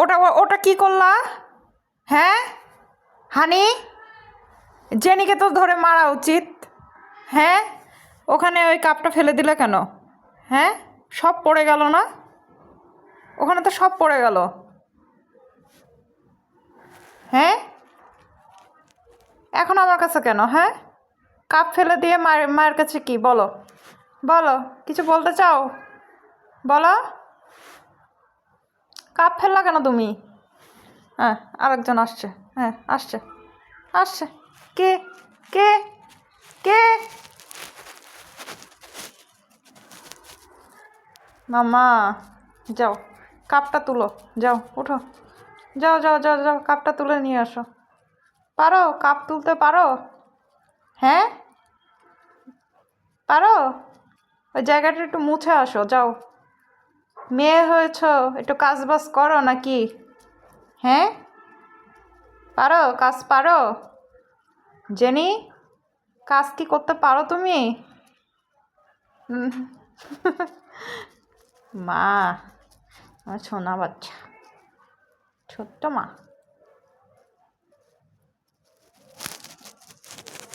ওটা ওটা কি করলা? হ্যাঁ হানি, জেনিকে তো ধরে মারা উচিত। হ্যাঁ, ওখানে ওই কাপটা ফেলে দিলে কেন? হ্যাঁ, সব পড়ে গেল না? ওখানে তো সব পড়ে গেল। হ্যাঁ, এখন আমার কাছে কেন? হ্যাঁ, কাপ ফেলে দিয়ে মায়ের কাছে কি বলো? বলো, কিছু বলতে চাও? বলো, কাপ ফেললা কেন তুমি? হ্যাঁ, আরেকজন আসছে। হ্যাঁ, আসছে আসছে। কে? কে? কে? মামা, যাও, কাপটা তুলো। যাও, উঠো। যাও যাও যাও যাও, কাপটা তুলে নিয়ে আসো। পারো? কাপ তুলতে পারো? হ্যাঁ, পারো? ওই জায়গাটা একটু মুছে আসো, যাও। মেয়ে হয়েছ, একটু কাজ বাজ করো নাকি? হ্যাঁ, পারো? কাজ পারো? জেনি, কাজ কি করতে পারো তুমি? উম, মা, আমার সোনা বাচ্চা, ছোট্ট মা।